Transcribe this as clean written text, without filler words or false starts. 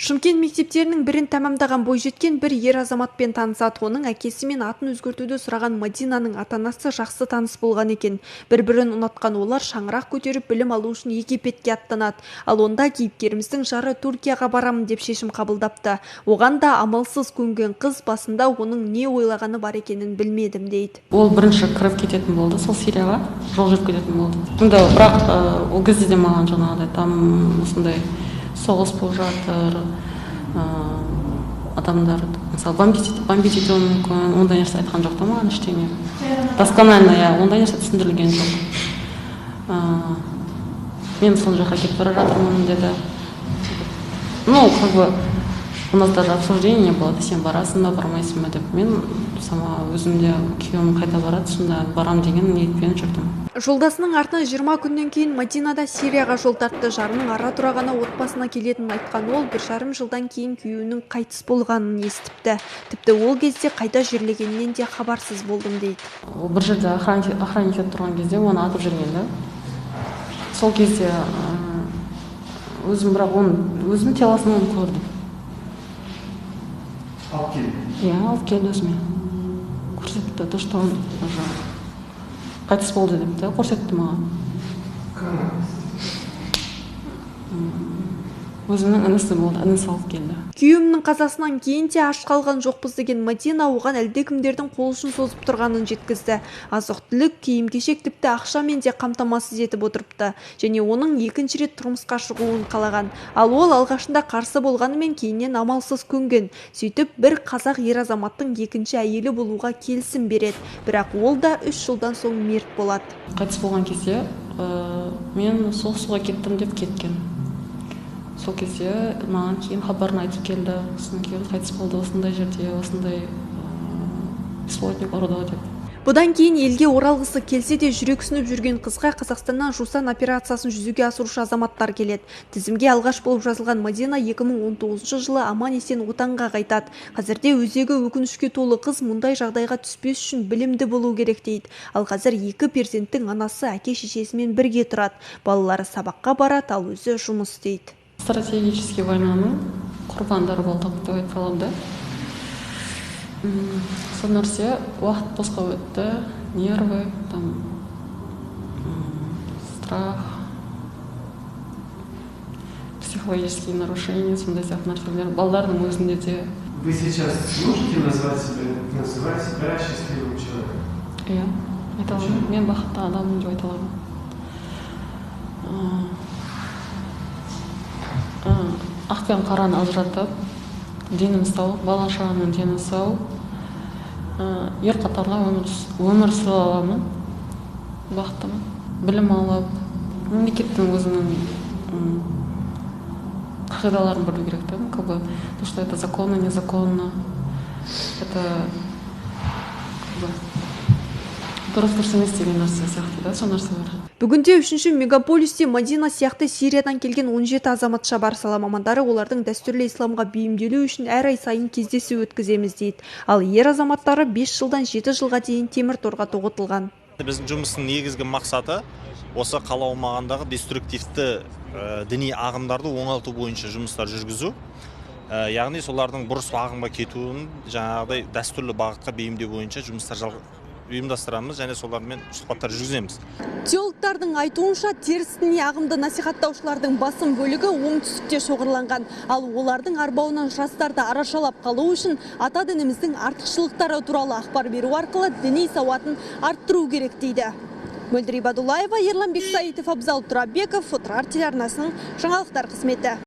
Шымкент мектептерінің бірін тәмамдаған бойжеткен бір ер азаматпен танысады. Оның әкесі мен атын өзгертуді сұраған Мадинаның ата-анасы жақсы таныс болған екен. Бір-бірін ұнатқан олар шаңырақ көтеріп білім алу үшін Египетке аттанады. Ал онда кейіпкеріміздің жары Түркияға барамын деп шешім қабылдапты. Оған да амалсыз көнген қыз басында оның не ойлағаны бар екенін білмедім дейді. Ол бірінші кіріп кететін болды, сол Сирияға жол жүріп кететін болды. Бірақ ол кезде де маған жаңағыдай там осындай соғыс болып жатыр, адамдар мысалы бомбить етуі мүмкін, ондай нәрсе айтқан жоқ та маған ештеңе. Досконально, ондай нәрсе түсіндірілген жоқ. Мен сол жаққа кетіп бара жатырмын деді. У нас даже обсуждение не было, сен барасың ба, бармайсың ба деп. Мен сама өзімде күйеуім қайта барады, сонда барам деген ниетпен жүрдім. Жолдасының артынан 20 күннен кейін Мадинада Сирияға жол тартты. Жарының ара-тұра ғана отбасына келетінін айтқан ол, 1,5 жылдан кейін күйеуінің қайтыс болғанын естіпті. Тіпті ол кезде қайда жерлегеннен де хабарсыз болдым дейді. Ол бір жерде охранник етіп тұрған кезде оны атып жүрген. Сол кезде өзім телосын көрдім. Алып келді? Алып келді өзіме. Көрсетті, то, что он уже қайтыс болды деп көрсетті маған. Өзімнің інісі болды, інісі алып келді. Күйеуімнің қазасынан кейін де аш қалған жоқпыз деген Мадина оған әлдекімдердің қол ұшын созып тұрғанын жеткізді. Азық-түлік, киім-кешек тіпті ақшамен де қамтамасыз етіп отырыпты. Және оның екінші рет тұрмысқа шығуын қалаған. Ал ол алғашында қарсы болғанымен кейіннен амалсыз көнген. Сөйтіп бір қазақ ер азаматтың екінші әйелі болуға келісім береді. Бірақ ол да 3 жылдан соң мерт болады. Қайтыс болған кезде мен соғысуға кеттім деп кеткен. Сол кезде маған кейін хабарын айтып келді. Сосын кейін қайтыс болды осындай жерде, осындай беспилотник ұрды деп. Бұдан кейін елге оралғысы келсе де жүрексініп жүрген қызға Қазақстаннан жусан операциясын жүзеге асырушы азаматтар келеді. Тізімге алғаш болып жазылған Мадина 2019 жылы аман-есен отанға қайтады. Қазірде өзегі өкінішке толы қыз мұндай жағдайға түспес үшін білімді болу керек дейді. Ал қазір 2 перзенттің анасы әке-шешесімен бірге тұрады. Балалары сабаққа барады, ал өзі жұмыс істейді. Стратегический войнаның құрбандары болдық деп айта аламын да. Сол нәрсе уақыт босқа өтті, нервы, страх, психологические нарушения, сондай сияқты нәрселер. Балалардың өзінде де. Вы сейчас можете называть себя счастливым человеком? Айта аламын. Мен бақытты адаммын деп айта аламын. Ақ пен қараны ажыратып, денім сау, бала-шағаның дені сау, ер қатарлы өмір сүре аламын, бақыттымын. Білім алып, мемлекеттің өзінің қағидаларын білу керек, то, что это законно, незаконно, это дұрыс емес деген нәрсе сияқты, сол нәрселер. Бүгінде 3-ші мегаполисте Мадина сияқты Сириядан келген 17 азаматша бар. Сала мамандары олардың дәстүрлі исламға бейімделу үшін әр ай сайын кездесу өткіземіз дейді. Ал ер азаматтары 5 жылдан 7 жылға дейін темір торға тоғытылған. Біздің жұмыстың негізгі мақсаты осы қала аумағындағы деструктивті діни ағымдарды оңалту бойынша жұмыстар жүргізу. Яғни солардың бұрыс ағымға кетуін жаңағыдай дәстүрлі бағытқа бейімдеу бойынша жұмыстар ұйымдастырамыз және солармен сұхбаттар жүргіземіз. Теологтардың айтуынша теріс діни ағымды насихаттаушылардың басым бөлігі оңтүстікте шоғырланған. Ал олардың арбауынан жастарды арашалап қалу үшін ата дініміздің артықшылықтары туралы ақпар беру арқылы діни сауатын арттыру керек дейді. Мөлдір Ибадуллаева, Ерлан Бексаитов, Абзал Тұрабеков, Отырар телеарнасының жаңалықтар қызметі.